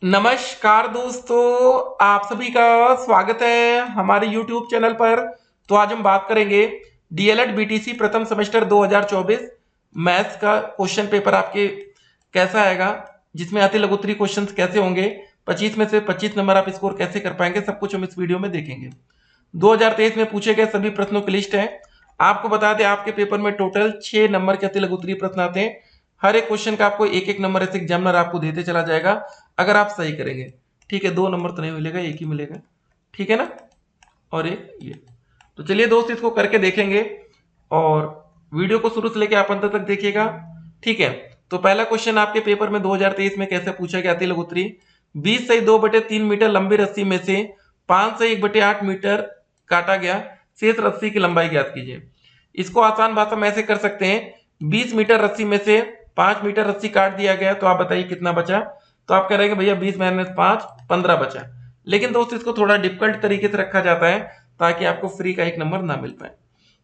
नमस्कार दोस्तों, आप सभी का स्वागत है हमारे YouTube चैनल पर। तो आज हम बात करेंगे डीएलएड बीटीसी प्रथम सेमेस्टर 2024 मैथ्स का क्वेश्चन पेपर आपके कैसा आएगा, जिसमें अति लघुत्तरी क्वेश्चंस कैसे होंगे, 25 में से 25 नंबर आप स्कोर कैसे कर पाएंगे, सब कुछ हम इस वीडियो में देखेंगे। 2023 में पूछे गए सभी प्रश्नों की लिस्ट है। आपको बता दें, आपके पेपर में टोटल 6 नंबर के अति लघुत्तरी प्रश्न आते हैं। हर एक क्वेश्चन का आपको एक एक नंबर ऐसे एग्जामिनर आपको देते चला जाएगा अगर आप सही करेंगे। ठीक है, 2 नंबर तो नहीं मिलेगा, एक ही मिलेगा। ठीक है ना, और एक ये। तो चलिए दोस्त, इसको करके देखेंगे और वीडियो को शुरू से लेकर आप अंत तक देखिएगा। ठीक है, तो पहला क्वेश्चन आपके पेपर में 2023 में कैसे पूछा गया अति लघुत्तरी। 20 से 2/3 मीटर लंबी रस्सी में से 5 से 1/8 मीटर काटा गया, शेष रस्सी की लंबाई ज्ञात कीजिए। इसको आसान भाषा में ऐसे कर सकते हैं, 20 मीटर रस्सी में से 5 मीटर रस्सी काट दिया गया, तो आप बताइए कितना बचा। तो आप कह रहे हैं भैया 20 - 5 15 बचा। लेकिन दोस्त, इसको थोड़ा डिफिकल्ट तरीके से रखा जाता है ताकि आपको फ्री का एक नंबर ना मिल पाए।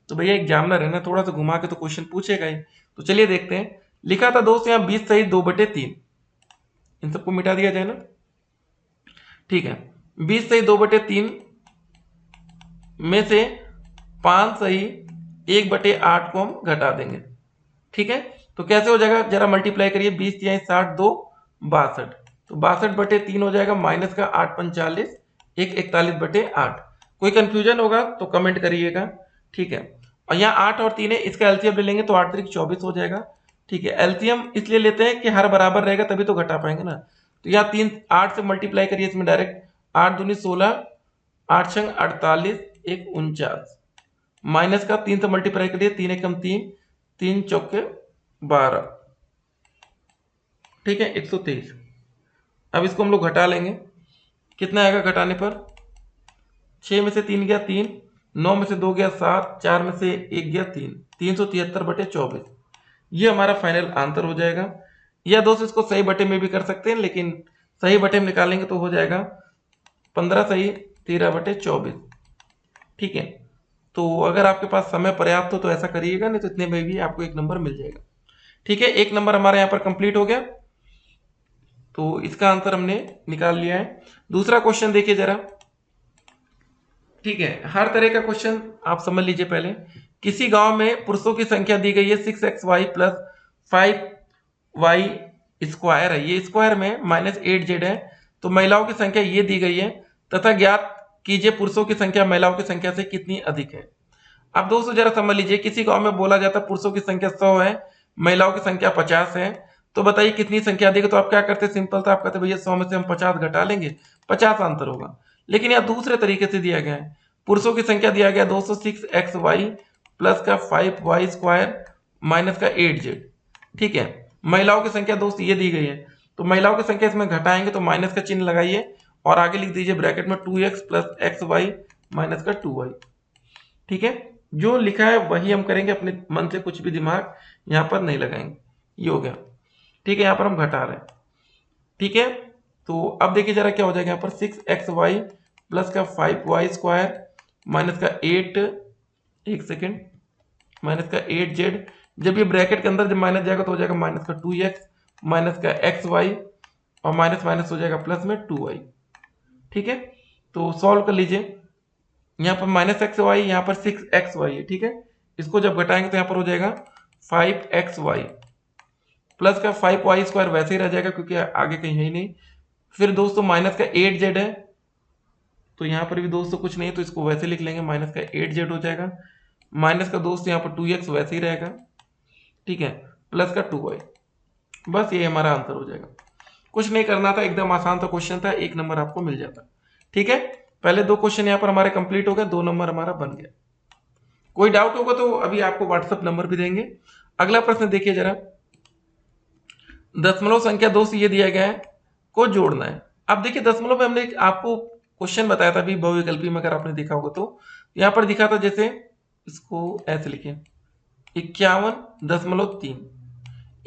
तो भैया एग्जामिनर है ना, थोड़ा सा घुमा के तो क्वेश्चन पूछेगा ही। तो चलिए देखते हैं। लिखा था दोस्त यहाँ 20 सही 2/3, इन सबको मिटा दिया जाए ना। ठीक है, 20 सही 2/3 में से 5 सही 1/8 को हम घटा देंगे। ठीक है, तो कैसे हो जाएगा, जरा मल्टीप्लाई करिए। 20 या 60 2 62, तो 62/3 हो जाएगा, माइनस का 8 45 1 41/8। कोई कंफ्यूजन होगा तो कमेंट करिएगा। ठीक है, और यहाँ 8 और 3 है, इसका एलसीएम ले लेंगे तो 8 3 24 हो जाएगा। ठीक है, एलसीएम इसलिए लेते हैं कि हर बराबर रहेगा तभी तो घटा पाएंगे ना। तो यहाँ 3 8 से मल्टीप्लाई करिए इसमें डायरेक्ट। 8 दूनी 16, 8 छंग 48 1 49, माइनस का 3 से मल्टीप्लाई करिए, 3 एकम 3 3 चौके 12। ठीक है, 123। अब इसको हम लोग घटा लेंगे, कितना आएगा घटाने पर। 6 में से 3 गया 3, 9 में से 2 गया 7, 4 में से 1 गया 3, 373/24। ये हमारा फाइनल आंसर हो जाएगा। या दोस्त इसको सही बटे में भी कर सकते हैं, लेकिन सही बटे में निकालेंगे तो हो जाएगा 15 सही 13/24। ठीक है, तो अगर आपके पास समय पर्याप्त हो तो ऐसा करिएगा, नहीं तो इतने में भी आपको एक नंबर मिल जाएगा। ठीक है, एक नंबर हमारे यहाँ पर कंप्लीट हो गया, तो इसका आंसर हमने निकाल लिया है। दूसरा क्वेश्चन देखिए जरा। ठीक है, हर तरह का क्वेश्चन आप समझ लीजिए पहले। किसी गांव में पुरुषों की संख्या दी गई है 6xy + 5y² है, ये स्क्वायर में -8z है। तो महिलाओं की संख्या ये दी गई है, तथा ज्ञात कीजिए पुरुषों की संख्या महिलाओं की संख्या से कितनी अधिक है। अब दोस्तों जरा समझ लीजिए, किसी गांव में बोला जाता है पुरुषों की संख्या 100 है, महिलाओं की संख्या 50 है। तो बताइए कितनी संख्या देगा। तो आप क्या करते, सिंपल था, आप कहते भैया 100 में से हम 50 घटा लेंगे, 50 आंसर होगा। लेकिन यहाँ दूसरे तरीके से दिया गया है, पुरुषों की संख्या दिया गया 206xy प्लस का 5y² माइनस का 8z। ठीक है, महिलाओं की संख्या दोस्त ये दी गई है, तो महिलाओं की संख्या इसमें घटाएंगे तो माइनस का चिन्ह लगाइए और आगे लिख दीजिए ब्रैकेट में 2x + xy माइनस का 2y। ठीक है, जो लिखा है वही हम करेंगे, अपने मन से कुछ भी दिमाग यहाँ पर नहीं लगाएंगे। ये हो गया। ठीक है, यहाँ पर हम घटा रहे हैं। ठीक है, तो अब देखिए जरा क्या हो जाएगा यहाँ पर, 6xy प्लस का 5y² माइनस का 8, एक सेकेंड, माइनस का 8z। जब ये ब्रैकेट के अंदर जब माइनस जाएगा तो हो जाएगा माइनस का 2x माइनस का xy, और माइनस माइनस हो जाएगा प्लस में 2y। ठीक है, तो सॉल्व कर लीजिए। यहाँ पर -xy, यहाँ पर 6xy है। ठीक है, इसको जब घटाएंगे तो यहाँ पर हो जाएगा 5xy प्लस का 5y² वैसे ही रह जाएगा क्योंकि आगे कहीं है ही नहीं। फिर दोस्तों माइनस का 8z है, तो यहाँ पर भी दोस्तों कुछ नहीं है, तो इसको वैसे लिख लेंगे, माइनस का 8z हो जाएगा। माइनस का दोस्त यहाँ पर 2x वैसे ही रहेगा। ठीक है, प्लस का 2y। बस ये हमारा आंसर हो जाएगा। कुछ नहीं करना था, एकदम आसान सा क्वेश्चन था, एक नंबर आपको मिल जाता। ठीक है, पहले 2 क्वेश्चन यहाँ पर हमारे कंप्लीट हो गए, 2 नंबर हमारा बन गया। कोई डाउट होगा तो अभी आपको व्हाट्सएप नंबर भी देंगे। अगला प्रश्न देखिए जरा। दशमलव संख्या दोस्त ये दिया गया है, को जोड़ना है। अब देखिए दशमलव में हमने आपको क्वेश्चन बताया था अभी बहुविकल्पी में, अगर आपने देखा होगा तो यहाँ पर दिखा था, जैसे इसको ऐसे लिखे 51.3।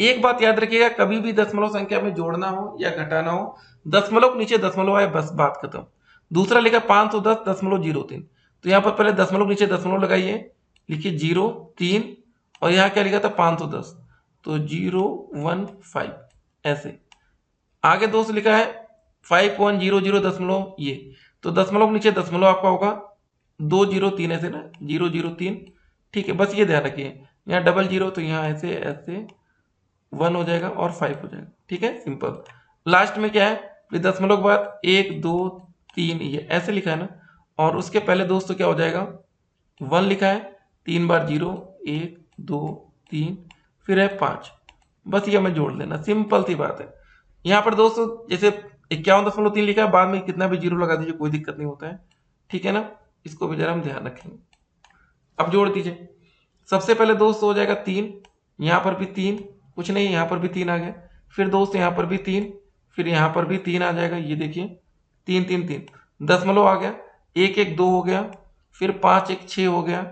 एक बात याद रखिएगा, कभी भी दशमलव संख्या में जोड़ना हो या घटाना हो, दशमलव के नीचे दशमलव आए, बस बात खत्म। दूसरा लिखा 510.03, तो यहाँ पर पहले दशमलव नीचे दशमलव लगाइए, लिखिए 0 3, और यहाँ क्या लिखा था 510, तो 015 ऐसे। आगे दोस्त लिखा है 5100 ये, तो दशमलव नीचे दशमलव आपका होगा 203 ऐसे ना, 003। ठीक है, बस ये ध्यान रखिए, यहाँ डबल जीरो तो यहाँ ऐसे ऐसे 1 हो जाएगा और 5 हो जाएगा। ठीक है, सिंपल। लास्ट में क्या है, फिर दशमलव के बाद 1 2 3 ये ऐसे लिखा है ना, और उसके पहले दोस्तों क्या हो जाएगा, 1 लिखा है, 3 बार 0, 1 2 3, फिर है 5, बस ये हमें जोड़ लेना, सिंपल सी बात है। यहाँ पर दोस्तों जैसे 51.3 लिखा है, बाद में कितना भी जीरो लगा दीजिए, कोई दिक्कत नहीं होता है। ठीक है ना, इसको भी जरा हम ध्यान रखेंगे। अब जोड़ दीजिए, सबसे पहले दोस्त हो जाएगा 3, यहाँ पर भी 3, कुछ नहीं, यहाँ पर भी 3 आ गया, फिर दोस्त यहाँ पर भी 3, फिर यहाँ पर भी 3 आ जाएगा, ये देखिए 3 3 3, दशमलव आ गया, 1 1 2 हो गया, फिर 5 1 6 हो गया,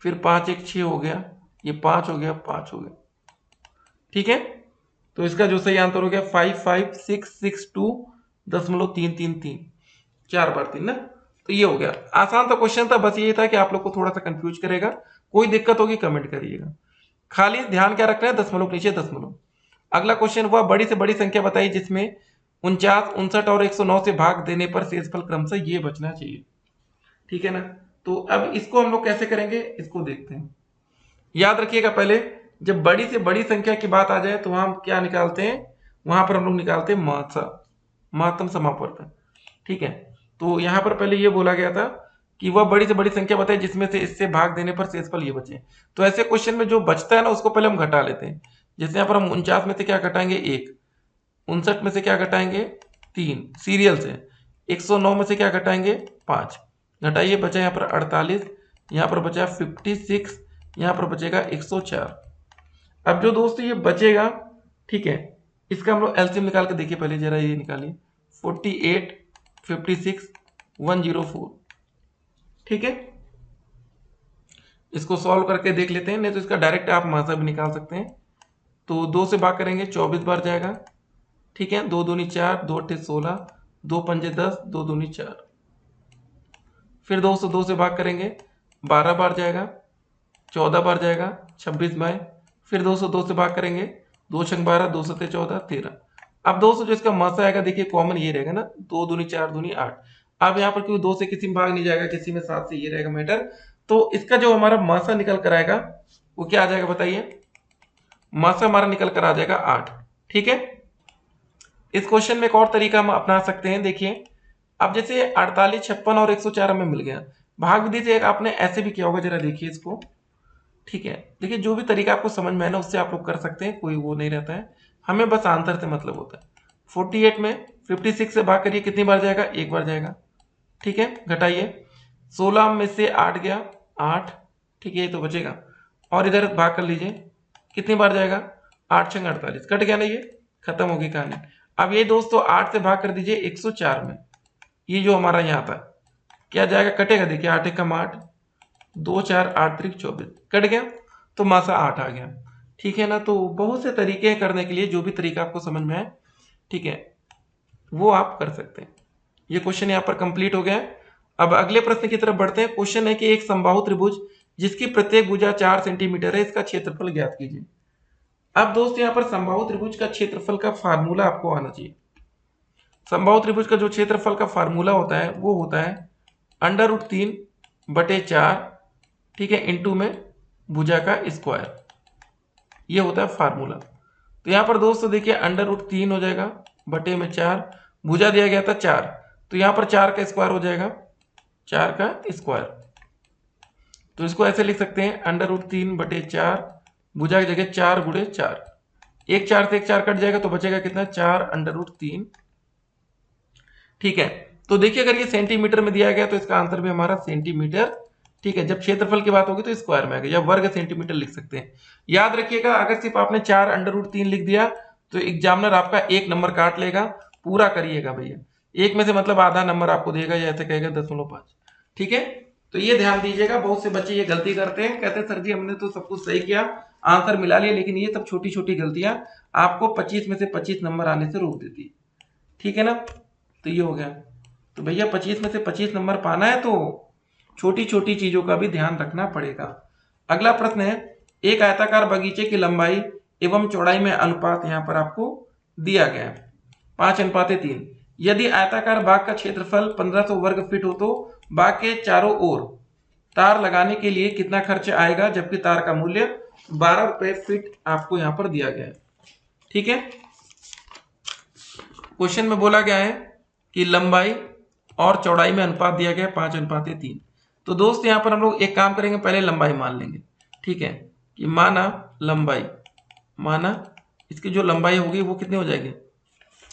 फिर 5 1 6 हो गया, ये 5 हो गया, 5 हो गया। ठीक है, तो इसका जो सही आंसर हो गया 55662.333, 4 बार 3 ना, तो ये हो गया। आसान सा क्वेश्चन था, बस ये था कि आप लोग को थोड़ा सा कंफ्यूज करेगा। कोई दिक्कत होगी कमेंट करिएगा, खाली ध्यान क्या रखना है, दशमलव नीचे दशमलव। अगला क्वेश्चन हुआ, बड़ी से बड़ी संख्या बताइए जिसमें 49, 59 और 109 से भाग देने पर शेषफल क्रमशः ये बचना चाहिए। ठीक है ना, तो अब इसको हम लोग कैसे करेंगे, इसको देखते हैं। याद रखिएगा, पहले जब बड़ी से बड़ी संख्या की बात आ जाए तो वहां हम क्या निकालते हैं, वहां पर हम लोग निकालते हैं महत्तम समापवर्तन। ठीक है, तो यहां पर पहले ये बोला गया था कि वह बड़ी से बड़ी संख्या बताए जिसमें से इससे भाग देने पर शेषफल ये बचे। तो ऐसे क्वेश्चन में जो बचता है ना, उसको पहले हम घटा लेते हैं। जैसे यहाँ पर हम 49 में से क्या घटाएंगे, 1, 59 में से क्या घटाएंगे, 3 सीरियल से, 109 में से क्या घटाएंगे, 5, घटाइए, बचा यहाँ पर 48, यहाँ पर बचा 56, यहाँ पर बचेगा 104। अब जो दोस्तों ये बचेगा, ठीक है, इसका हम लोग एलसीएम निकाल के देखिए, पहले जरा ये निकालिए, 48 56 104। ठीक है, इसको सॉल्व करके देख लेते हैं, नहीं तो इसका डायरेक्ट आप मासा भी निकाल सकते हैं। तो 2 से भाग करेंगे 24 बार जाएगा। ठीक है, 2 दूनी 4, 2 अट्ठे 16, 2 पंजे 10, 2 दूनी 4। फिर 2 से भाग करेंगे 12 बार जाएगा, 14 बार जाएगा, 26 बाय। फिर 2 से भाग करेंगे, 2 छंग 12, 2 सत्ते 14, 13। अब दोस्तों जो इसका मासा आएगा, देखिए कॉमन ये रहेगा ना, 2 दूनी 4 दूनी 8। अब यहाँ पर क्यों 2 से किसी में भाग नहीं जाएगा, किसी में 7 से, ये रहेगा मैटर। तो इसका जो हमारा मासा निकल कर आएगा वो क्या आ जाएगा बताइए, मासा हमारा निकल कर आ जाएगा 8। ठीक है, इस क्वेश्चन में एक और तरीका हम अपना सकते हैं। देखिए, अब जैसे 48, 56 और 104 हमें मिल गया, भाग विधि से एक आपने ऐसे भी किया होगा, जरा देखिए इसको। ठीक है, देखिए जो भी तरीका आपको समझ में है ना, उससे आप लोग कर सकते हैं, कोई वो नहीं रहता है, हमें बस आंसर से मतलब होता है। 48 में 56 से भाग करिए, कितनी बार जाएगा, 1 बार जाएगा। ठीक है, घटाइए, 16 में से 8 गया, 8। ठीक है, ये तो बचेगा, और इधर भाग कर लीजिए, कितनी बार जाएगा, 8 छंग 48, कट गया ना, ये खत्म होगी कहानी। अब ये दोस्तों 8 से भाग कर दीजिए 104 में, ये जो हमारा यहाँ था क्या जाएगा, कटेगा, देखिए 8 एकम 8, 2 4 8 3 24, कट गया, तो मासा 8 आ गया। ठीक है ना, तो बहुत से तरीके हैं करने के लिए, जो भी तरीका आपको समझ में आए, ठीक है, वो आप कर सकते हैं। ये क्वेश्चन यहाँ पर कंप्लीट हो गया है। अब अगले प्रश्न की तरफ बढ़ते हैं। क्वेश्चन है कि एक समबाहु त्रिभुज जिसकी प्रत्येक भुजा 4 सेंटीमीटर है, इसका क्षेत्रफल ज्ञात कीजिए। अब दोस्त यहाँ पर समबाहु त्रिभुज का क्षेत्रफल का फार्मूला आपको आना चाहिए। समबाहु त्रिभुज का जो क्षेत्रफल का फार्मूला होता है वो होता है √3/4, ठीक है, इंटू में भुजा का स्क्वायर, ये होता है फार्मूला। तो यहाँ पर दोस्तों देखिए √3 हो जाएगा बटे में 4, भुजा दिया गया था 4, तो यहाँ पर 4 का स्क्वायर हो जाएगा, 4 का स्क्वायर। तो इसको ऐसे लिख सकते हैं √3/4, भुजा की जगह 4 गुणे 4, एक 4 से एक 4 कट जाएगा, तो बचेगा कितना, 4√3। ठीक है, तो देखिए अगर ये सेंटीमीटर में दिया गया तो इसका आंसर भी हमारा सेंटीमीटर। ठीक है, जब क्षेत्रफल की बात होगी तो स्क्वायर में आएगा, या वर्ग सेंटीमीटर लिख सकते हैं। याद रखिएगा, अगर सिर्फ आपने 4√3 लिख दिया तो एग्जामिनर आपका 1 नंबर काट लेगा। पूरा करिएगा भैया, 1 में से मतलब आधा नंबर आपको देगा, या ऐसे कहेगा 0.5। ठीक है, तो ये ध्यान दीजिएगा। बहुत से बच्चे ये गलती करते हैं, कहते हैं सर जी हमने तो सब कुछ सही किया, आंसर मिला लिया, लेकिन ये सब छोटी छोटी गलतियां आपको 25 में से 25 नंबर आने से रोक देती है। ठीक है ना, तो ये हो गया। तो भैया 25 में से 25 नंबर पाना है तो छोटी छोटी चीजों का भी ध्यान रखना पड़ेगा। अगला प्रश्न है, एक आयताकार बगीचे की लंबाई एवं चौड़ाई में अनुपात यहाँ पर आपको दिया गया है। 5:3। यदि आयताकार बाग का क्षेत्रफल 1500 वर्ग फीट हो तो बाग के चारों ओर तार लगाने के लिए कितना खर्च आएगा, जबकि तार का मूल्य 12 रुपए फीट आपको यहां पर दिया गया है। ठीक है, क्वेश्चन में बोला गया है कि लंबाई और चौड़ाई में अनुपात दिया गया है 5:3। तो दोस्त यहां पर हम लोग एक काम करेंगे, पहले लंबाई मान लेंगे। ठीक है, कि माना लंबाई, माना इसकी जो लंबाई होगी वो कितनी हो जाएगी।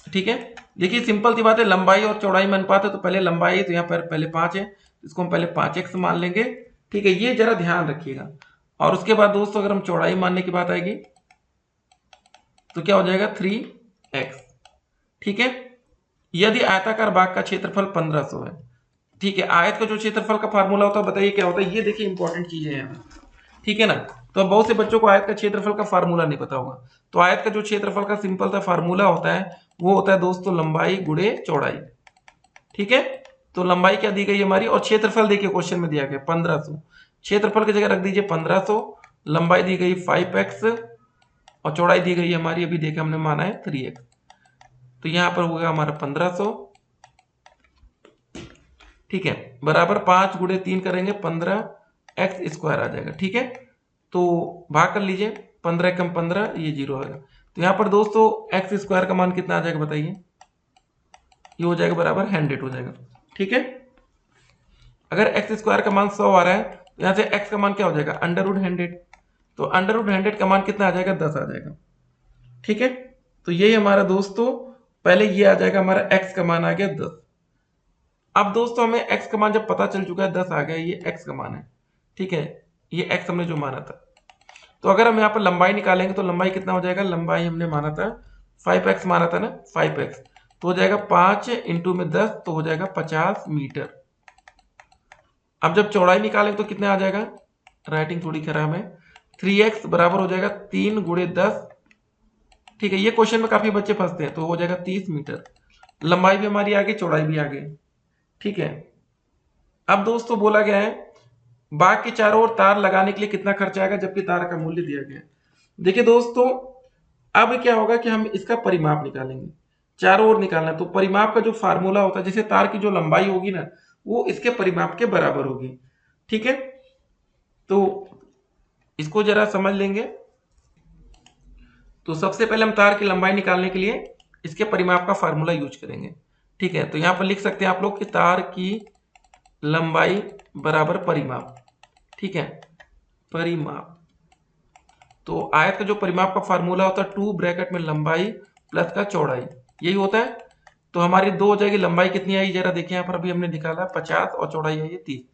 ठीक है, देखिए सिंपल सी बात है, लंबाई और चौड़ाई में अनुपात है तो पहले लंबाई है तो यहाँ पर पहले 5 है, इसको हम पहले 5x मान लेंगे। ठीक है, ये जरा ध्यान रखिएगा। और उसके बाद दोस्तों अगर हम चौड़ाई मानने की बात आएगी तो क्या हो जाएगा 3x। ठीक है, यदि आयताकार बाग का क्षेत्रफल 1500 है। ठीक है, आयत का जो क्षेत्रफल का फार्मूला होता है बताइए क्या होता है, ये देखिए इंपॉर्टेंट चीजें हैं। ठीक है ना, तो बहुत से बच्चों को आयत का क्षेत्रफल का फार्मूला नहीं पता होगा। तो आयत का जो क्षेत्रफल का सिंपल सा फार्मूला होता है वो होता है दोस्तों लंबाई गुणे चौड़ाई। ठीक है, तो लंबाई क्या दी गई हमारी, और क्षेत्रफल देखिए क्वेश्चन में दिया गया 1500, क्षेत्रफल की जगह रख दीजिए 1500, लंबाई दी गई 5x और चौड़ाई दी गई हमारी अभी देखा हमने माना है 3x। तो यहां पर होगा हमारा 1500। ठीक है, बराबर 5 गुणे 3 करेंगे 15x² आ जाएगा। ठीक है, तो भाग कर लीजिए, 15 कम 15, ये 0 आएगा। तो यहाँ पर दोस्तों x² का मान कितना आ जाएगा बताइए, ये हो जाएगा बराबर 100 हो जाएगा। ठीक है, अगर x² का मान 100 आ रहा है तो यहाँ से x का मान क्या हो जाएगा √100, तो √100 का मान कितना आ जाएगा 10 आ जाएगा। ठीक है, तो यही हमारा दोस्तों पहले ये आ जाएगा, हमारा x का मान आ गया 10। अब दोस्तों हमें x का मान जब पता चल चुका है 10 आ गया, ये x का मान है। ठीक है, ये x हमने जो माना था, तो अगर हम यहाँ पर लंबाई निकालेंगे तो लंबाई कितना हो जाएगा, लंबाई हमने माना था 5x माना था ना, 5x तो हो जाएगा 5 इंटू में 10 तो हो जाएगा 50 मीटर। अब जब चौड़ाई निकालेंगे तो कितने आ जाएगा, राइटिंग थोड़ी खराब है, 3x बराबर हो जाएगा 3 गुणे 10। ठीक है, ये क्वेश्चन में काफी बच्चे फंसते हैं, तो हो जाएगा 30 मीटर। लंबाई भी हमारी आ गई, चौड़ाई भी आ गई। ठीक है, अब दोस्तों बोला गया है बाग के चारों ओर तार लगाने के लिए कितना खर्च आएगा, जबकि तार का मूल्य दिया गया है। देखिए दोस्तों अब क्या होगा कि हम इसका परिमाप निकालेंगे, चारों ओर निकालना है, तो परिमाप का जो फार्मूला होता है, जैसे तार की जो लंबाई होगी ना वो इसके परिमाप के बराबर होगी। ठीक है, तो इसको जरा समझ लेंगे। तो सबसे पहले हम तार की लंबाई निकालने के लिए इसके परिमाप का फार्मूला यूज करेंगे। ठीक है, तो यहां पर लिख सकते हैं आप लोग कि तार की लंबाई बराबर परिमाप। ठीक है, परिमाप, तो आयत का जो परिमाप का फार्मूला होता है 2 ब्रैकेट में लंबाई प्लस का चौड़ाई, यही होता है। तो हमारी 2 हो जाएगी, लंबाई कितनी आई जरा देखिए, यहाँ पर अभी हमने निकाला 50 और चौड़ाई आई है 30,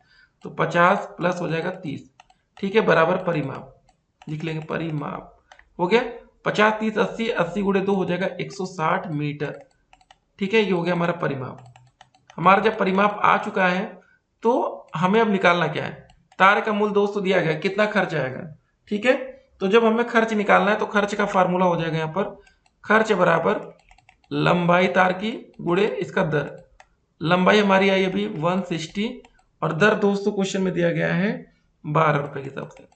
तो 50 प्लस हो जाएगा 30। ठीक है, बराबर परिमाप लिख लेंगे, परिमाप हो गया 50 30 80, 80 गुणे 2 हो जाएगा 160 मीटर। ठीक है, ये हो गया हमारा परिमाप। हमारा जब परिमाप आ चुका है तो हमें अब निकालना क्या है, तार का मूल्य दोस्तों दिया गया कितना खर्च आएगा। ठीक है, तो जब हमें खर्च निकालना है तो खर्च का फार्मूला हो जाएगा यहाँ पर, खर्च बराबर लंबाई तार की गुणे इसका दर। लंबाई हमारी आई अभी 160 और दर दोस्तों क्वेश्चन में दिया गया है 12 रुपए के हिसाब से।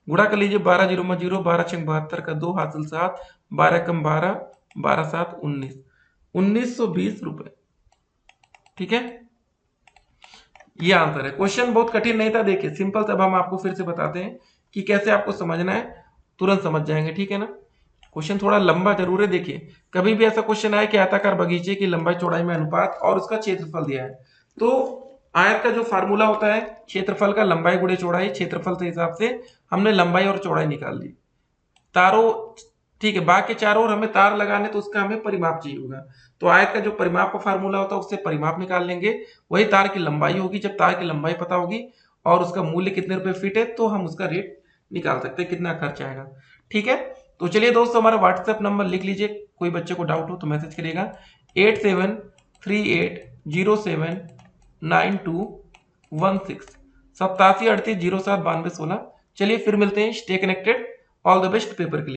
गुणा कर लीजिए, 12 0 में 0, 12 6 72 का 2 हासिल 7, 12 कम 12, 12 7 19, 1920 रुपए। ठीक है, ये आंसर है। क्वेश्चन बहुत कठिन नहीं था, देखिए सिंपल। तब हम आपको फिर से बताते हैं कि कैसे आपको समझना है, तुरंत समझ जाएंगे। ठीक है ना, क्वेश्चन थोड़ा लंबा जरूर है। देखिए कभी भी ऐसा क्वेश्चन आए कि आयताकार बगीचे की लंबाई चौड़ाई में अनुपात और उसका क्षेत्रफल दिया है, तो आयत का जो फार्मूला होता है क्षेत्रफल का लंबाई गुणे चौड़ाई, क्षेत्रफल के हिसाब से हमने लंबाई और चौड़ाई निकाल ली। तारों, ठीक है, बाग के चारों ओर हमें तार लगाने तो उसका हमें परिमाप चाहिए होगा, तो आयत का जो परिमाप का फार्मूला होता है उससे परिमाप निकाल लेंगे, वही तार की लंबाई होगी। जब तार की लंबाई पता होगी और उसका मूल्य कितने रुपए फीट है तो हम उसका रेट निकाल सकते हैं कितना खर्च आएगा। ठीक है, तो चलिए दोस्तों हमारा व्हाट्सएप नंबर लिख लीजिए, कोई बच्चे को डाउट हो तो मैसेज करिएगा 8738079216 8738079216। चलिए फिर मिलते हैं, stay connected, all the best paper के लिए।